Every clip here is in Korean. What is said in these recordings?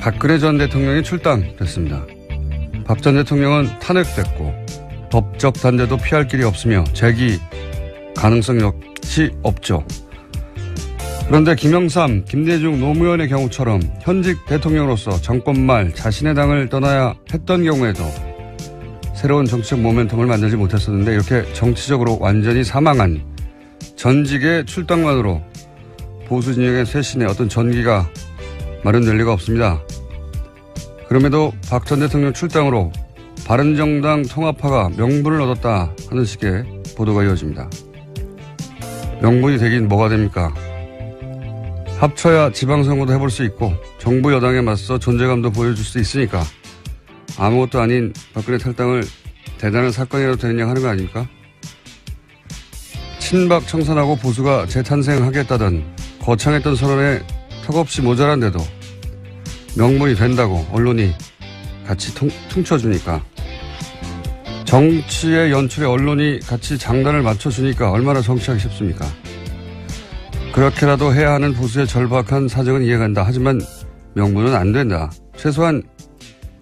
박근혜 전 대통령이 출당됐습니다. 박 전 대통령은 탄핵됐고 법적 단죄도 피할 길이 없으며 재기 가능성 역시 없죠. 그런데 김영삼, 김대중 노무현의 경우처럼 현직 대통령으로서 정권 말 자신의 당을 떠나야 했던 경우에도 새로운 정치적 모멘텀을 만들지 못했었는데 이렇게 정치적으로 완전히 사망한 전직의 출당만으로 보수 진영의 쇄신에 어떤 전기가 마련될 리가 없습니다. 그럼에도 박 전 대통령 출당으로 바른정당 통합파가 명분을 얻었다 하는 식의 보도가 이어집니다. 명분이 되긴 뭐가 됩니까? 합쳐야 지방선거도 해볼 수 있고 정부 여당에 맞서 존재감도 보여줄 수 있으니까 아무것도 아닌 박근혜 탈당을 대단한 사건이라도 되느냐 하는 거 아닙니까? 친박 청산하고 보수가 재탄생하겠다던 거창했던 선언에 턱없이 모자란데도 명분이 된다고 언론이 같이 퉁쳐주니까, 정치의 연출에 언론이 같이 장단을 맞춰주니까 얼마나 정치하기 쉽습니까? 그렇게라도 해야 하는 보수의 절박한 사정은 이해간다. 하지만 명분은 안 된다. 최소한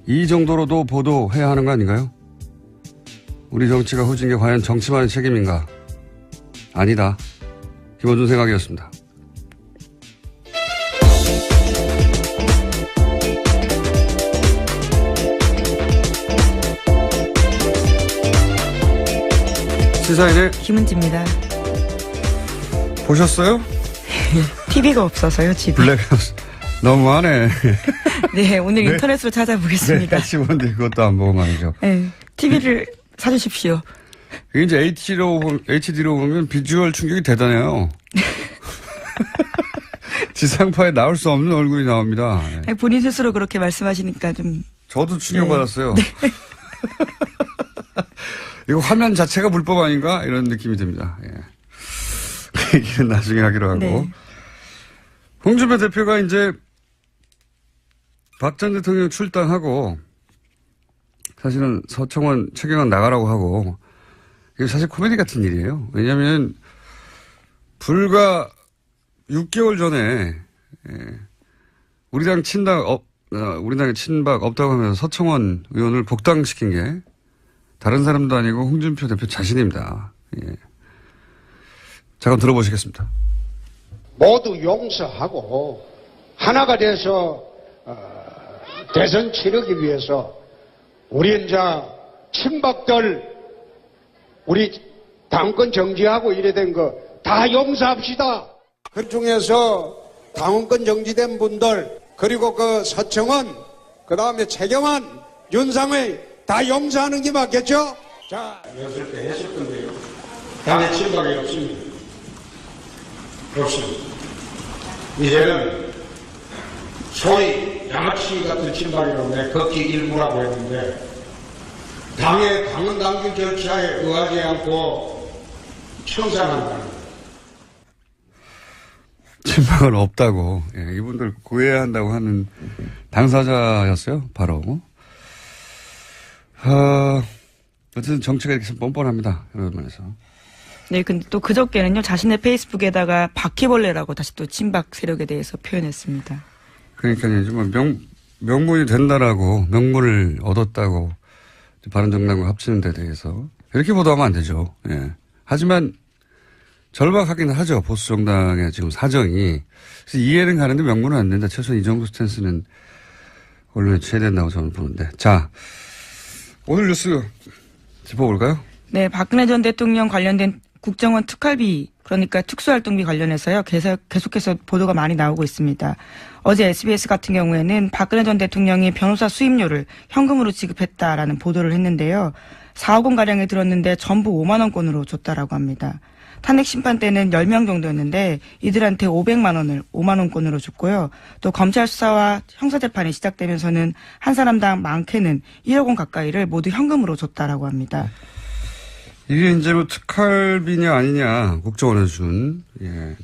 이 정도로도 보도해야 하는 거 아닌가요? 우리 정치가 후진 게 과연 정치만의 책임인가? 아니다. 김원준 생각이었습니다. 시사인의 김은지입니다. 보셨어요? TV가 없어서요, 집에. 블랙하우스. 너무하네. 네, 오늘 네? 인터넷으로 찾아보겠습니다. 네, 같이 보는데 그것도 안 보고 말이죠. 네, TV를 사주십시오. 이게 이제 HD로 보면 비주얼 충격이 대단해요. 지상파에 나올 수 없는 얼굴이 나옵니다. 네. 본인 스스로 그렇게 말씀하시니까 좀. 저도 충격받았어요. 네. 이거 화면 자체가 불법 아닌가? 이런 느낌이 듭니다. 예. 그 얘기는 나중에 하기로 하고. 네. 홍준표 대표가 이제 박 전 대통령 출당하고 사실은 서청원, 최경환 나가라고 하고, 이게 사실 코미디 같은 일이에요. 왜냐하면 불과 6개월 전에 우리 당에 친박 없다고 하면서 서청원 의원을 복당시킨 게 다른 사람도 아니고 홍준표 대표 자신입니다. 예. 잠깐 들어보시겠습니다. 모두 용서하고 하나가 돼서 대선 치르기 위해서 우리 이제 친박들 우리 당권 정지하고 이래 된 거 다 용서합시다. 그 중에서 당원권 정지된 분들 그리고 그 서청원 그다음에 최경환 윤상의 다 용서하는 게 맞겠죠? 자, 했을 때 했을 건데요. 당의 친박이 없습니다. 없습니다. 이제는 소위 양아치 같은 친박이라고 내 걷기 일부라고 했는데 당의 당헌당규 절차에 의하지 않고 청산한다는 친박은 없다고. 예, 이분들 구해야 한다고 하는 당사자였어요. 바로. 어쨌든 정치가 이렇게 뻔뻔합니다. 이런 면에서. 네, 근데 또 그저께는요, 자신의 페이스북에다가 바퀴벌레라고 다시 또 친박 세력에 대해서 표현했습니다. 그러니까 이제 뭐 명분이 된다라고, 명분을 얻었다고 바른정당과 합치는 데 대해서 이렇게 보도하면 안 되죠. 예. 하지만 절박하긴 하죠. 보수 정당의 지금 사정이. 그래서 이해는 가는데 명분은 안 된다. 최소한 이 정도 스탠스는 언론에 취해야 된다고 저는 보는데. 자, 오늘 뉴스 짚어볼까요? 네, 박근혜 전 대통령 관련된 국정원 특활비, 그러니까 특수활동비 관련해서요, 계속해서 보도가 많이 나오고 있습니다. 어제 SBS 같은 경우에는 박근혜 전 대통령이 변호사 수임료를 현금으로 지급했다라는 보도를 했는데요. 4억 원가량이 들었는데 전부 5만 원권으로 줬다라고 합니다. 탄핵 심판 때는 10명 정도였는데 이들한테 500만 원을 5만 원권으로 줬고요. 또 검찰 수사와 형사재판이 시작되면서는 한 사람당 많게는 1억 원 가까이를 모두 현금으로 줬다라고 합니다. 이게 이제 뭐 특활비냐 아니냐, 국정원에서 준. 예.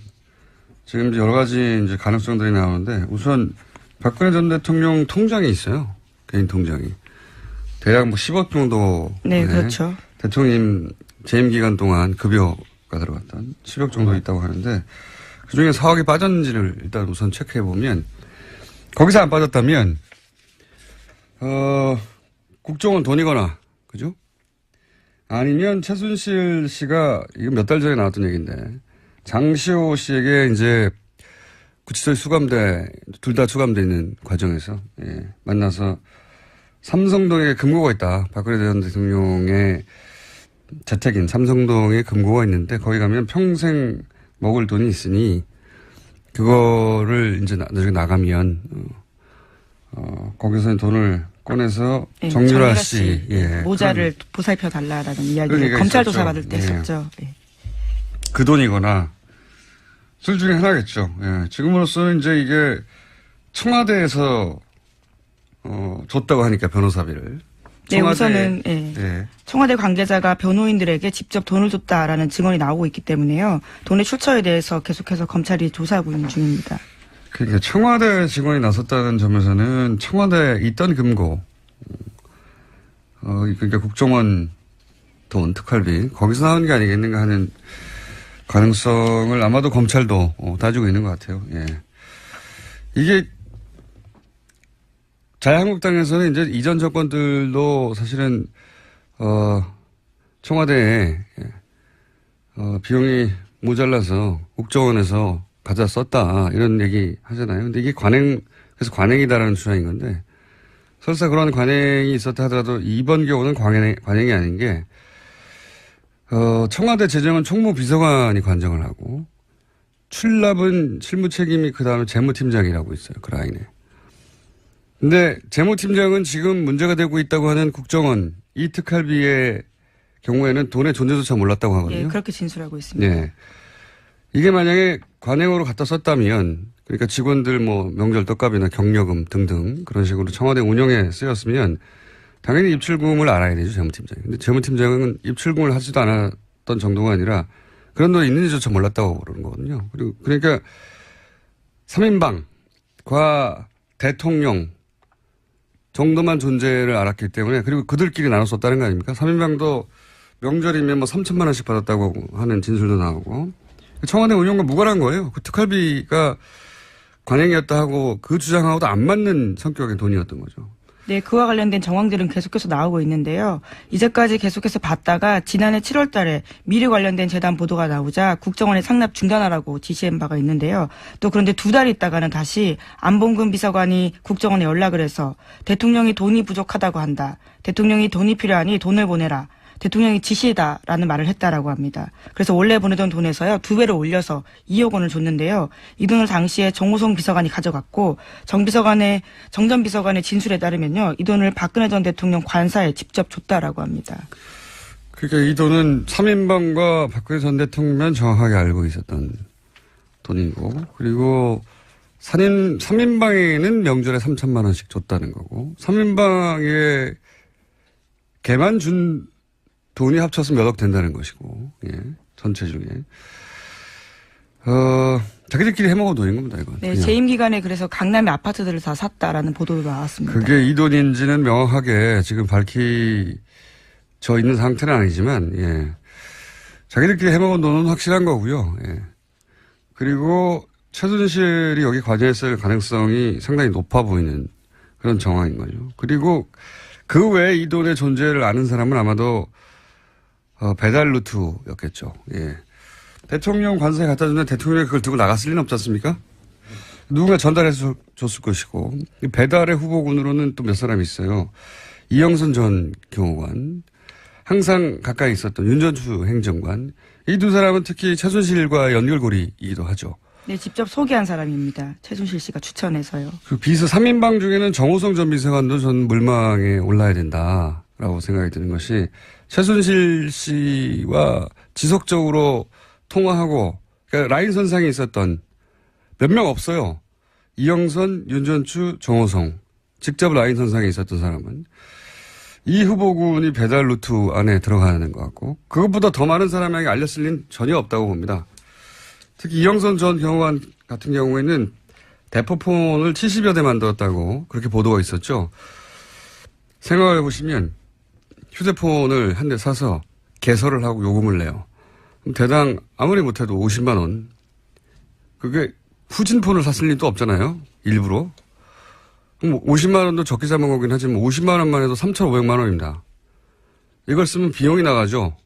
지금 이제 여러 가지 이제 가능성들이 나오는데 우선 박근혜 전 대통령 통장이 있어요. 개인 통장이. 대략 뭐 10억 정도. 네, 그렇죠. 대통령 재임 기간 동안 급여가 들어갔던 10억 정도 있다고 하는데 그중에 4억이 빠졌는지를 일단 우선 체크해 보면 거기서 안 빠졌다면 국정원 돈이거나, 그죠? 아니면 최순실 씨가, 이거 몇 달 전에 나왔던 얘기인데, 장시호 씨에게 이제 구치소에 수감돼, 둘 다 수감돼 있는 과정에서, 예, 만나서 삼성동에 금고가 있다. 박근혜 전 대통령의 재택인 삼성동에 금고가 있는데, 거기 가면 평생 먹을 돈이 있으니, 그거를 이제 나중에 나가면, 거기서 돈을 꺼내서 네, 정유라 씨, 예, 모자를 보살펴 달라라는 이야기를 검찰 조사 받을 때 했었죠. 예. 그 돈이거나 둘 중에 하나겠죠. 예. 지금으로서는 이제 이게 청와대에서 줬다고 하니까 변호사비를. 네, 우선은 예. 청와대 관계자가 변호인들에게 직접 돈을 줬다라는 증언이 나오고 있기 때문에요. 돈의 출처에 대해서 계속해서 검찰이 조사하고 있는 중입니다. 그러니까 청와대 직원이 나섰다는 점에서는 청와대에 있던 금고, 그러니까 국정원 돈, 특활비, 거기서 나온 게 아니겠는가 하는 가능성을 아마도 검찰도 따지고 있는 것 같아요. 예. 이게 자유한국당에서는 이제 이전 정권들도 사실은 청와대에 비용이 모자라서 국정원에서 가져 썼다 이런 얘기 하잖아요. 근데 이게 그래서 관행이다라는 주장인 건데 설사 그런 관행이 있었다 하더라도 이번 경우는 관행이 아닌 게 청와대 재정은 총무비서관이 관정을 하고 출납은 실무 책임이 그 다음에 재무팀장이라고 있어요. 그 라인에. 근데 재무팀장은 지금 문제가 되고 있다고 하는 국정원 이 특활비의 경우에는 돈의 존재조차 몰랐다고 하거든요. 예, 그렇게 진술하고 있습니다. 네. 이게 만약에 관행으로 갖다 썼다면 그러니까 직원들 뭐 명절 떡값이나 경력금 등등 그런 식으로 청와대 운영에 쓰였으면 당연히 입출금을 알아야 되죠. 재무팀장이. 근데 재무팀장은 입출금을 하지도 않았던 정도가 아니라 그런 돈이 있는지조차 몰랐다고 그러는 거거든요. 그리고 그러니까 3인방과 대통령 정도만 존재를 알았기 때문에 그리고 그들끼리 나눠 썼다는 거 아닙니까? 3인방도 명절이면 뭐 3천만 원씩 받았다고 하는 진술도 나오고 청와대 운영과 무관한 거예요. 그 특활비가 관행이었다 하고 그 주장하고도 안 맞는 성격의 돈이었던 거죠. 네, 그와 관련된 정황들은 계속해서 나오고 있는데요. 이제까지 계속해서 봤다가 지난해 7월 달에 미르 관련된 재단 보도가 나오자 국정원에 상납 중단하라고 지시한 바가 있는데요. 또 그런데 두 달 있다가는 다시 안봉근 비서관이 국정원에 연락을 해서 대통령이 돈이 부족하다고 한다. 대통령이 돈이 필요하니 돈을 보내라. 대통령이 지시다라는 말을 했다라고 합니다. 그래서 원래 보내던 돈에서요 2배를 올려서 2억 원을 줬는데요. 이 돈을 당시에 정호성 비서관이 가져갔고 정 전 비서관의 진술에 따르면요 이 돈을 박근혜 전 대통령 관사에 직접 줬다라고 합니다. 그러니까 이 돈은 3인방과 박근혜 전 대통령만 정확하게 알고 있었던 돈이고 그리고 3인방에는 명절에 3천만 원씩 줬다는 거고 3인방에 걔만 준 돈이 합쳐서 몇 억 된다는 것이고, 예, 전체 중에. 자기들끼리 해먹은 돈인 겁니다, 이건. 네, 재임 기간에 그래서 강남의 아파트들을 다 샀다라는 보도도 나왔습니다. 그게 이 돈인지는 명확하게 지금 밝혀져 있는 상태는 아니지만, 예. 자기들끼리 해먹은 돈은 확실한 거고요, 예. 그리고 최순실이 여기 관여했을 가능성이 상당히 높아 보이는 그런 정황인 거죠. 그리고 그 외에 이 돈의 존재를 아는 사람은 아마도 배달 루트였겠죠. 예. 대통령 관사에 갖다 주면 대통령이 그걸 들고 나갔을 리는 없지 않습니까? 누군가 전달해서 줬을 것이고 배달의 후보군으로는 또 몇 사람이 있어요. 이영선 전 경호관, 항상 가까이 있었던 윤전추 행정관. 이 두 사람은 특히 최순실과 연결고리이기도 하죠. 네, 직접 소개한 사람입니다. 최순실 씨가 추천해서요. 그 비서 3인방 중에는 정호성 전 비서관도 전 물망에 올라야 된다라고 생각이 드는 것이 최순실 씨와 지속적으로 통화하고 그러니까 라인 선상에 있었던 몇 명 없어요. 이영선, 윤전추, 정호성 직접 라인 선상에 있었던 사람은 이 후보군이 배달 루트 안에 들어가는 것 같고 그것보다 더 많은 사람에게 알렸을 리는 전혀 없다고 봅니다. 특히 이영선 전 경호관 같은 경우에는 대포폰을 70여 대 만들었다고 그렇게 보도가 있었죠. 생각해 보시면 휴대폰을 한 대 사서 개설을 하고 요금을 내요. 그럼 대당 아무리 못해도 50만 원. 그게 후진폰을 샀을 리도 없잖아요. 일부러. 그럼 50만 원도 적게 잡은 거긴 하지만 50만 원만 해도 3,500만 원입니다. 이걸 쓰면 비용이 나가죠.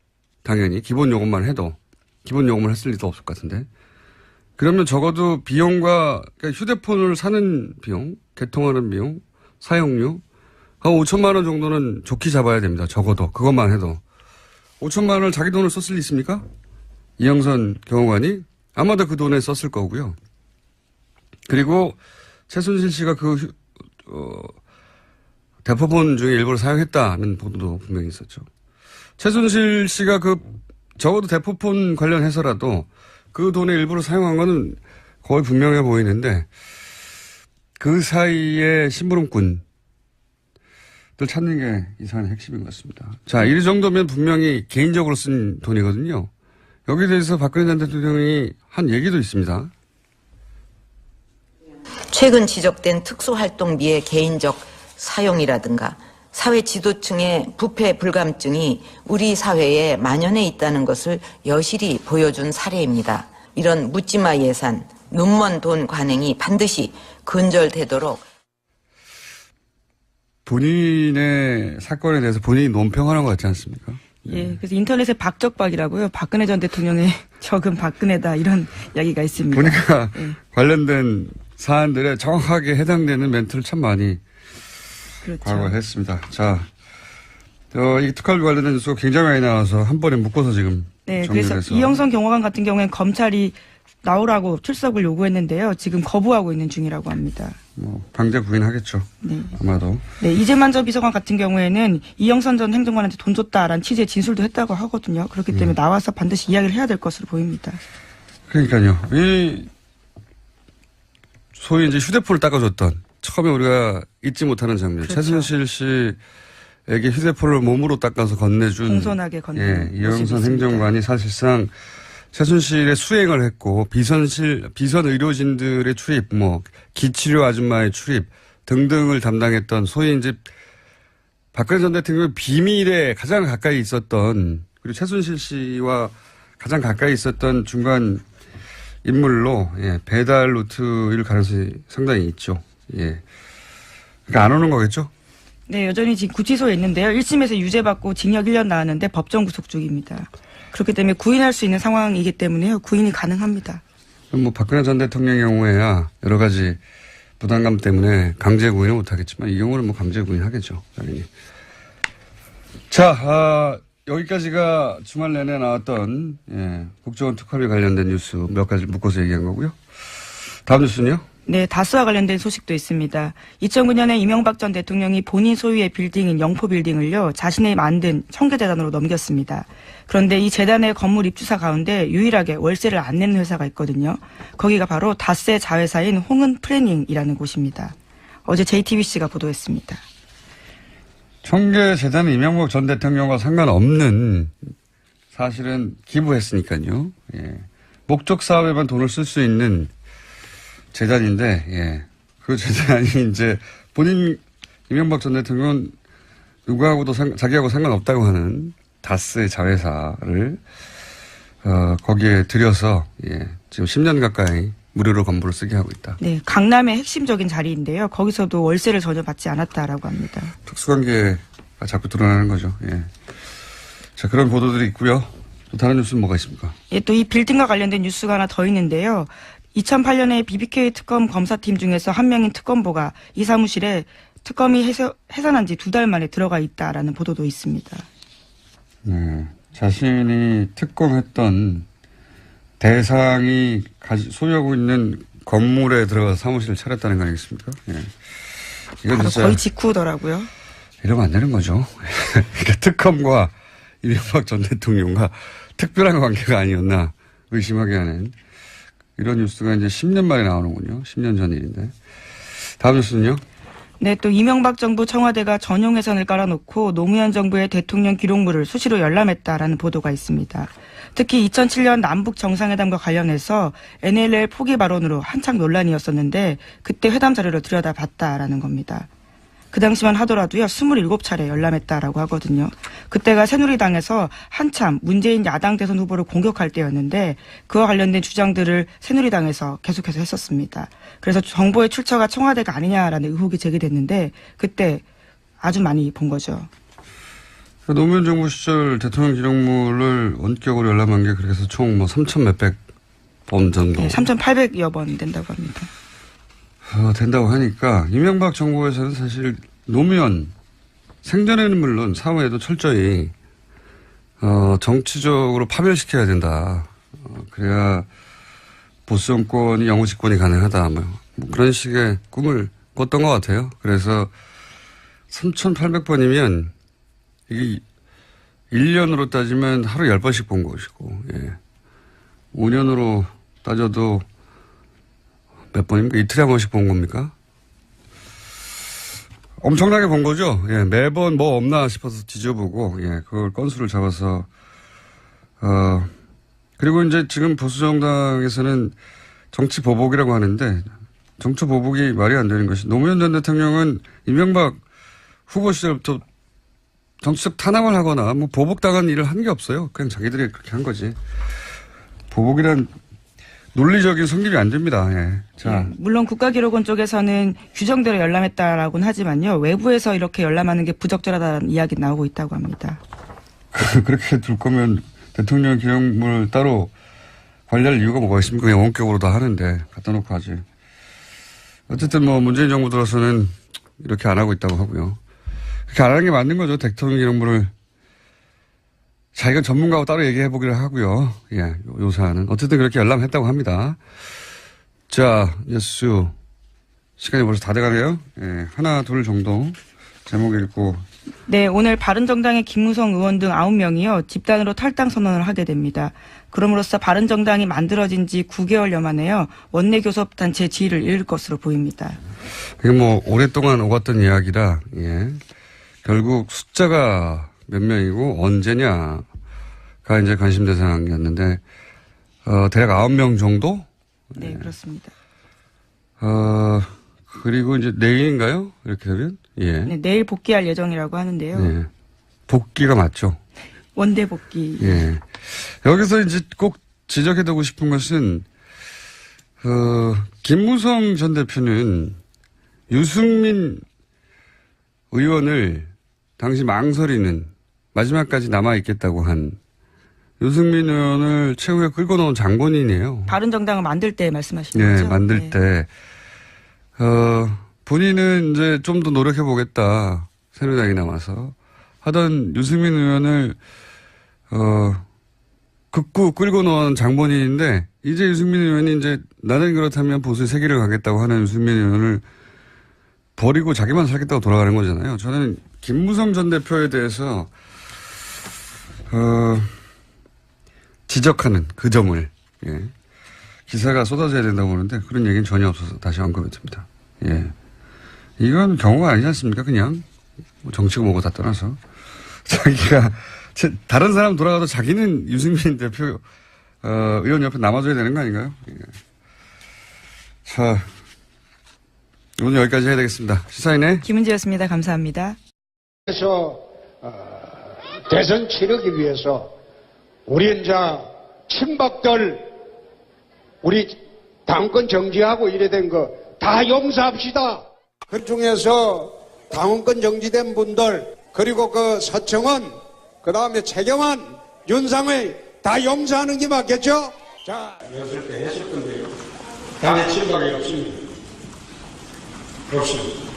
당연히 기본 요금만 해도. 기본 요금을 했을 리도 없을 것 같은데. 그러면 적어도 비용과 그러니까 휴대폰을 사는 비용, 개통하는 비용, 사용료 한 5천만 원 정도는 좋게 잡아야 됩니다. 적어도 그것만 해도. 5천만 원을 자기 돈을 썼을 리 있습니까? 이영선 경호관이 아마도 그 돈에 썼을 거고요. 그리고 최순실 씨가 대포폰 중에 일부를 사용했다는 보도도 분명히 있었죠. 최순실 씨가 적어도 대포폰 관련해서라도 그 돈의 일부를 사용한 거는 거의 분명해 보이는데 그 사이에 심부름꾼들 찾는 게 이 사안의 핵심인 것 같습니다. 자, 이 정도면 분명히 개인적으로 쓴 돈이거든요. 여기에 대해서 박근혜 전 대통령이 한 얘기도 있습니다. 최근 지적된 특수활동비의 개인적 사용이라든가 사회 지도층의 부패 불감증이 우리 사회에 만연해 있다는 것을 여실히 보여준 사례입니다. 이런 묻지마 예산, 눈먼 돈 관행이 반드시 근절되도록 본인의 사건에 대해서 본인이 논평하는 것 같지 않습니까? 예, 그래서 인터넷에 박적박이라고요. 박근혜 전 대통령의 적은 박근혜다 이런 이야기가 있습니다. 보니까 관련된 사안들에 정확하게 해당되는 멘트를 참 많이 그렇죠. 과거에 했습니다. 자, 이 특활비 관련된 뉴스가 굉장히 많이 나와서 한 번에 묶어서 지금 네, 정리를 그래서 해서. 이영선 경호관 같은 경우에는 검찰이 나오라고 출석을 요구했는데요. 지금 거부하고 있는 중이라고 합니다. 강제 구인하겠죠. 네. 아마도. 네, 이재만 전 비서관 같은 경우에는 이영선 전 행정관한테 돈 줬다라는 취지의 진술도 했다고 하거든요. 그렇기 때문에 나와서 반드시 이야기를 해야 될 것으로 보입니다. 그러니까요. 소위 이제 휴대폰을 닦아줬던 처음에 우리가 잊지 못하는 장면. 그렇죠. 최순실 씨에게 휴대폰을 몸으로 닦아서 건네준. 공손하게 건네준 이영선 모습이 있습니다. 행정관이 사실상 최순실의 수행을 했고 비선 의료진들의 출입, 기치료 아줌마의 출입 등등을 담당했던 소위 이제 박근혜 전 대통령의 비밀에 가장 가까이 있었던 그리고 최순실 씨와 가장 가까이 있었던 중간 인물로 배달 루트일 가능성이 상당히 있죠. 그러니까 안 오는 거겠죠? 네, 여전히 지금 구치소에 있는데요. 1심에서 유죄받고 징역 1년 나왔는데 법정 구속 중입니다. 그렇기 때문에 구인할 수 있는 상황이기 때문에요. 구인이 가능합니다. 박근혜 전 대통령의 경우에야 여러 가지 부담감 때문에 강제 구인은 못하겠지만 이 경우는 강제 구인하겠죠. 당연히. 자, 여기까지가 주말 내내 나왔던 국정원 특활비 관련된 뉴스 몇 가지 묶어서 얘기한 거고요. 다음 뉴스는요? 네, 다스와 관련된 소식도 있습니다. 2009년에 이명박 전 대통령이 본인 소유의 빌딩인 영포빌딩을요, 자신이 만든 청계재단으로 넘겼습니다. 그런데 이 재단의 건물 입주사 가운데 유일하게 월세를 안 내는 회사가 있거든요. 거기가 바로 다스의 자회사인 홍은 플래닝이라는 곳입니다. 어제 JTBC가 보도했습니다. 청계재단은 이명박 전 대통령과 상관없는 사실은 기부했으니까요. 목적 사업에만 돈을 쓸 수 있는 재단인데, 그 재단이 이제 본인 이명박 전 대통령은 누구하고도 자기하고 상관없다고 하는 다스의 자회사를 거기에 들여서 지금 10년 가까이 무료로 건물을 쓰게 하고 있다. 네, 강남의 핵심적인 자리인데요. 거기서도 월세를 전혀 받지 않았다라고 합니다. 특수관계가 자꾸 드러나는 거죠. 자, 그런 보도들이 있고요. 또 다른 뉴스는 뭐가 있습니까? 예, 또 이 빌딩과 관련된 뉴스가 하나 더 있는데요. 2008년에 BBK 특검 검사팀 중에서 한 명인 특검보가 이 사무실에 특검이 해산한 지 2달 만에 들어가 있다라는 보도도 있습니다. 자신이 특검했던 대상이 소유하고 있는 건물에 들어가서 사무실을 차렸다는 거 아니겠습니까? 이건 진짜 거의 직후더라고요. 이러면 안 되는 거죠. 그러니까 특검과 이명박 전 대통령과 특별한 관계가 아니었나 의심하게 하는 이런 뉴스가 이제 10년 만에 나오는군요. 10년 전 일인데. 다음 뉴스는요? 네, 또 이명박 정부 청와대가 전용 회선을 깔아놓고 노무현 정부의 대통령 기록물을 수시로 열람했다라는 보도가 있습니다. 특히 2007년 남북 정상회담과 관련해서 NLL 포기 발언으로 한창 논란이었었는데 그때 회담 자료를 들여다봤다라는 겁니다. 그 당시만 하더라도요 27차례 열람했다라고 하거든요. 그때가 새누리당에서 한참 문재인 야당 대선 후보를 공격할 때였는데 그와 관련된 주장들을 새누리당에서 계속해서 했었습니다. 그래서 정보의 출처가 청와대가 아니냐라는 의혹이 제기됐는데 그때 아주 많이 본 거죠. 노무현 정부 시절 대통령 기록물을 원격으로 열람한 게 그렇게 해서 총 뭐 3,000 몇백 번 정도. 네, 3,800여 번 된다고 합니다. 된다고 하니까 이명박 정부에서는 사실 노무현 생전에는 물론 사후에도 철저히 정치적으로 파멸시켜야 된다. 그래야 보수 정권이 영구 집권이 가능하다. 뭐 그런 식의 꿈을 꿨던 것 같아요. 그래서 3,800번이면 이게 1년으로 따지면 하루 10번씩 본 것이고, 예. 5년으로 따져도 몇 번입니까? 이틀에 한 번씩 본 겁니까? 엄청나게 본 거죠. 예. 매번 뭐 없나 싶어서 뒤져보고, 예. 그걸 건수를 잡아서, 그리고 이제 지금 보수정당에서는 정치 보복이라고 하는데, 정치 보복이 말이 안 되는 것이 노무현 전 대통령은 이명박 후보 시절부터 정치적 탄압을 하거나 뭐 보복당한 일을 한 게 없어요. 그냥 자기들이 그렇게 한 거지. 보복이란 논리적인 성립이 안 됩니다. 예. 자. 물론 국가기록원 쪽에서는 규정대로 열람했다라고는 하지만요. 외부에서 이렇게 열람하는 게 부적절하다는 이야기 나오고 있다고 합니다. 그렇게 둘 거면 대통령 기록물 따로 관리할 이유가 뭐가 있습니까? 그냥 원격으로 다 하는데 갖다 놓고 하지. 어쨌든 뭐 문재인 정부 들어서는 이렇게 안 하고 있다고 하고요. 그렇게 안 하는 게 맞는 거죠. 대통령 기록물을 자기가 전문가하고 따로 얘기해 보기로 하고요. 예, 요 사안은. 어쨌든 그렇게 열람했다고 합니다. 자, 예수. 시간이 벌써 다 돼가네요. 예, 하나, 둘 정도 제목 읽고. 네, 오늘 바른정당의 김무성 의원 등 9명이요. 집단으로 탈당 선언을 하게 됩니다. 그럼으로써 바른정당이 만들어진 지 9개월여 만에요. 원내교섭단체 지위를 잃을 것으로 보입니다. 이게 뭐 오랫동안 오갔던 이야기라, 예. 결국 숫자가 몇 명이고 언제냐가 이제 관심 대상이었는데, 대략 9명 정도? 네, 그렇습니다. 그리고 이제 내일인가요? 이렇게 되면? 예. 네, 내일 복귀할 예정이라고 하는데요. 예. 복귀가 맞죠? 원대 복귀. 예. 여기서 이제 꼭 지적해두고 싶은 것은, 김무성 전 대표는 유승민 의원을 당시 망설이는 마지막까지 남아있겠다고 한 유승민 의원을 최후에 끌고 나온 장본인이에요. 바른정당을 만들 때 말씀하시는 네, 거죠? 만들 네. 때. 본인은 이제 좀 더 노력해보겠다. 새누리당이 남아서. 하던 유승민 의원을, 극구 끌고 나온 장본인인데, 이제 유승민 의원이 이제 나는 그렇다면 보수의 세기를 가겠다고 하는 유승민 의원을 버리고 자기만 살겠다고 돌아가는 거잖아요. 저는 김무성 전 대표에 대해서, 지적하는 그 점을, 예. 기사가 쏟아져야 된다고 보는데 그런 얘기는 전혀 없어서 다시 언급해 듭니다. 예. 이건 경우가 아니지 않습니까? 그냥 뭐 정치고 뭐고 다 떠나서 자기가 다른 사람 돌아가도 자기는 유승민 대표 의원 옆에 남아줘야 되는 거 아닌가요? 예. 자, 오늘 여기까지 해야 되겠습니다. 시사인의 김은지였습니다. 감사합니다. 그래서 대선 치르기 위해서 우리 이제 친박들 우리 당권 정지하고 이래 된 거 다 용서합시다. 그 중에서 당원권 정지된 분들 그리고 그 서청원 그 다음에 최경환 윤상의 다 용서하는 게 맞겠죠? 자, 했을 때 했을 건데요. 당의 친박이 없습니다. 없습니다.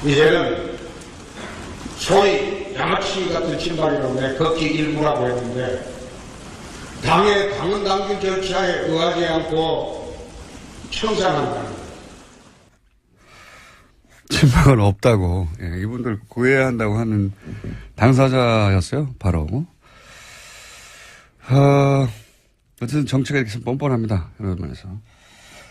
이제는 소위 양아치 같은 친박이라고 내 걷기 일부라고 했는데 당의 당원 당규 절차에 의하지 않고 청산한다는 친박은 없다고. 예, 이분들 구해야 한다고 하는 당사자였어요. 바로. 어쨌든 정치가 이렇게 뻔뻔합니다. 이런 면에서.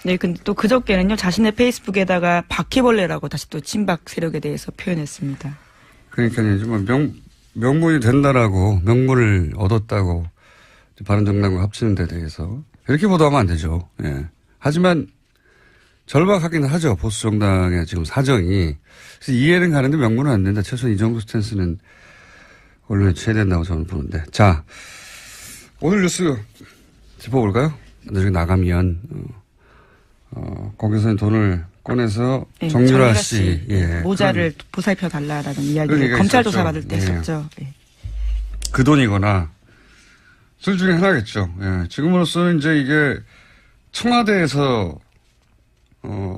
네, 근데 또 그저께는요, 자신의 페이스북에다가 바퀴벌레라고 다시 또 친박 세력에 대해서 표현했습니다. 그러니까요, 좀 명분이 된다라고, 명분을 얻었다고, 바른정당과 합치는 데 대해서. 이렇게 보도하면 안 되죠. 예. 하지만, 절박하긴 하죠. 보수 정당의 지금 사정이. 그래서 이해는 가는데 명분은 안 된다. 최소한 이 정도 스탠스는 언론에 취해야 된다고 저는 보는데. 자, 오늘 뉴스 짚어볼까요? 나중에 나가면, 거기서는 돈을 꺼내서 네, 정유라 씨. 예, 모자를 보살펴 달라라는 이야기를 검찰 조사 받을 때 했었죠. 예. 그 돈이거나 둘 중에 하나겠죠. 예. 지금으로서는 이제 이게 청와대에서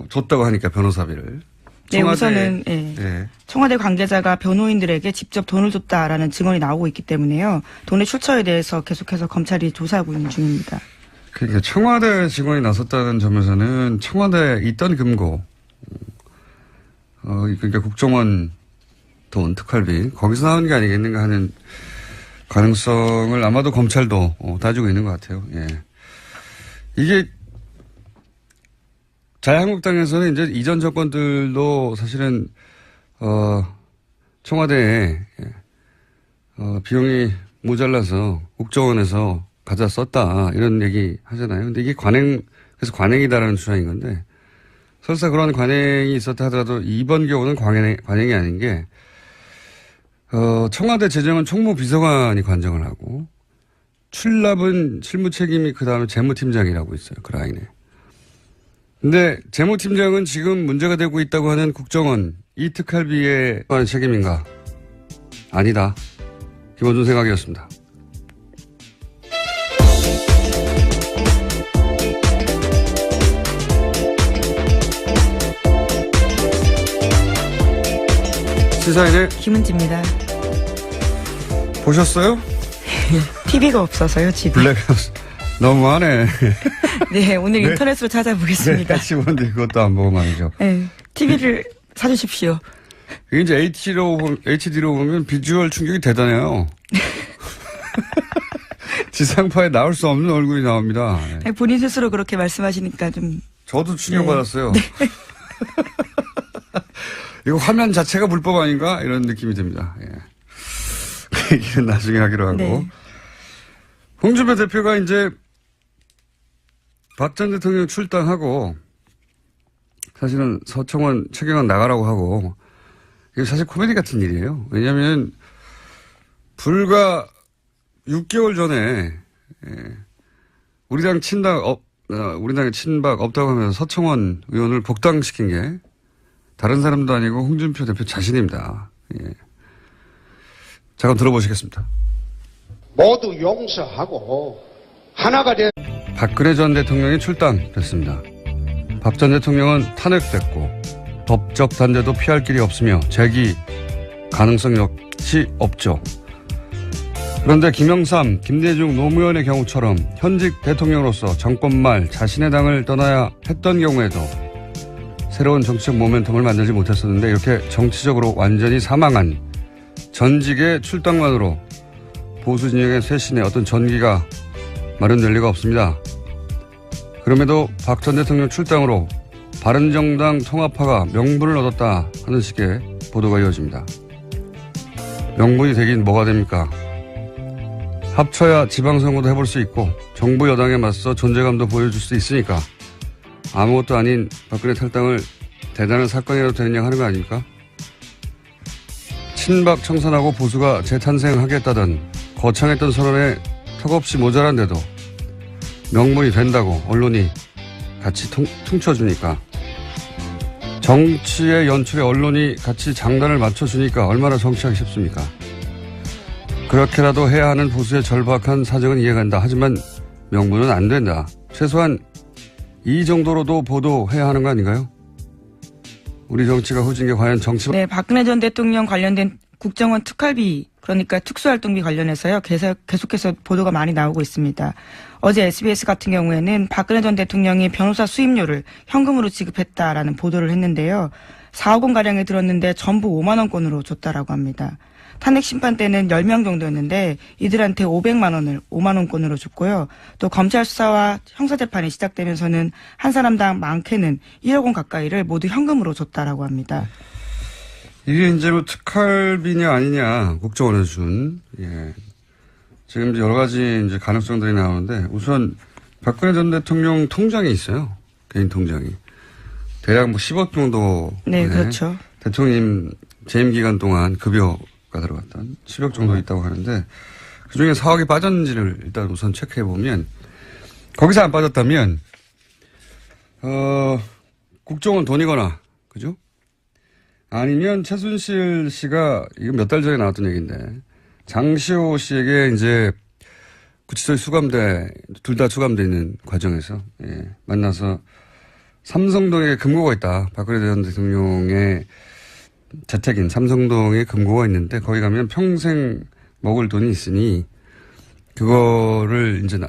줬다고 하니까 변호사비를. 네, 우선은 예. 청와대 관계자가 변호인들에게 직접 돈을 줬다라는 증언이 나오고 있기 때문에요. 돈의 출처에 대해서 계속해서 검찰이 조사하고 있는 중입니다. 그러니까 청와대 직원이 나섰다는 점에서는 청와대에 있던 금고, 그러니까 국정원 돈, 특활비, 거기서 나온 게 아니겠는가 하는 가능성을 아마도 검찰도 따지고 있는 것 같아요. 예. 이게 자유한국당에서는 이제 이전 정권들도 사실은 청와대에 비용이 모자라서 국정원에서 가져 썼다 이런 얘기 하잖아요. 근데 이게 그래서 관행이다라는 주장인 건데 설사 그런 관행이 있었다 하더라도 이번 경우는 관행이 아닌 게 청와대 재정은 총무비서관이 관정을 하고 출납은 실무 책임이 그 다음에 재무팀장이라고 있어요. 그 라인에. 근데 재무팀장은 지금 문제가 되고 있다고 하는 국정원 이 특활비에 관한 책임인가? 아니다. 김원준 생각이었습니다. 시사인의 김은지입니다. 보셨어요? TV가 없어서요, 집에. 블랙하우스. 너무하네. 네, 오늘 인터넷으로 찾아보겠습니다. 같이 보는데 그것도 안 보고 말이죠. 네, TV를 사주십시오. 이게 이제 HD로 보면 비주얼 충격이 대단해요. 지상파에 나올 수 없는 얼굴이 나옵니다. 네, 본인 스스로 그렇게 말씀하시니까 좀. 저도 충격받았어요. 네. 이거 화면 자체가 불법 아닌가? 이런 느낌이 듭니다. 예. 그 얘기는 나중에 하기로 하고. 네. 홍준표 대표가 이제 박 전 대통령 출당하고 사실은 서청원 최경환 나가라고 하고 이게 사실 코미디 같은 일이에요. 왜냐하면 불과 6개월 전에 우리 당의 친박 없다고 하면서 서청원 의원을 복당시킨 게 다른 사람도 아니고 홍준표 대표 자신입니다. 예. 잠깐 들어보시겠습니다. 모두 용서하고 하나가 된 박근혜 전 대통령이 출당됐습니다. 박 전 대통령은 탄핵됐고 법적 단죄도 피할 길이 없으며 재기 가능성 역시 없죠. 그런데 김영삼, 김대중 노무현의 경우처럼 현직 대통령으로서 정권 말 자신의 당을 떠나야 했던 경우에도 새로운 정치적 모멘텀을 만들지 못했었는데 이렇게 정치적으로 완전히 사망한 전직의 출당만으로 보수 진영의 쇄신에 어떤 전기가 마련될 리가 없습니다. 그럼에도 박 전 대통령 출당으로 바른정당 통합파가 명분을 얻었다 하는 식의 보도가 이어집니다. 명분이 되긴 뭐가 됩니까? 합쳐야 지방선거도 해볼 수 있고 정부 여당에 맞서 존재감도 보여줄 수 있으니까 아무것도 아닌 박근혜 탈당을 대단한 사건이라도 되느냐 하는 거 아닙니까? 친박 청산하고 보수가 재탄생하겠다던 거창했던 선언에 턱없이 모자란데도 명분이 된다고 언론이 같이 퉁쳐주니까 정치의 연출에 언론이 같이 장단을 맞춰주니까 얼마나 정치하기 쉽습니까? 그렇게라도 해야 하는 보수의 절박한 사정은 이해간다. 하지만 명분은 안 된다. 최소한 이 정도로도 보도해야 하는 거 아닌가요? 우리 정치가 후진 게 과연 정치... 네, 박근혜 전 대통령 관련된 국정원 특활비, 그러니까 특수활동비 관련해서요. 계속해서 보도가 많이 나오고 있습니다. 어제 SBS 같은 경우에는 박근혜 전 대통령이 변호사 수임료를 현금으로 지급했다라는 보도를 했는데요. 4억 원가량에 들었는데 전부 5만 원권으로 줬다라고 합니다. 탄핵 심판 때는 10명 정도였는데 이들한테 500만 원을 5만 원권으로 줬고요. 또 검찰 수사와 형사재판이 시작되면서는 한 사람당 많게는 1억 원 가까이를 모두 현금으로 줬다라고 합니다. 이게 이제 뭐 특활비냐 아니냐 국정원에서 준. 예. 지금 여러 가지 이제 가능성들이 나오는데 우선 박근혜 전 대통령 통장이 있어요. 개인 통장이. 대략 뭐 10억 정도. 네, 그렇죠. 대통령 재임 기간 동안 급여가 들어갔던 10억 정도 있다고 하는데 그중에 4억이 빠졌는지를 일단 우선 체크해 보면 거기서 안 빠졌다면 국정원 돈이거나 그죠? 아니면 최순실 씨가 이거 몇 달 전에 나왔던 얘기인데 장시호 씨에게 이제 구치소에 수감돼 둘 다 수감돼 있는 과정에서 만나서 삼성동에 금고가 있다. 박근혜 전 대통령의 자택인 삼성동에 금고가 있는데 거기 가면 평생 먹을 돈이 있으니 그거를 이제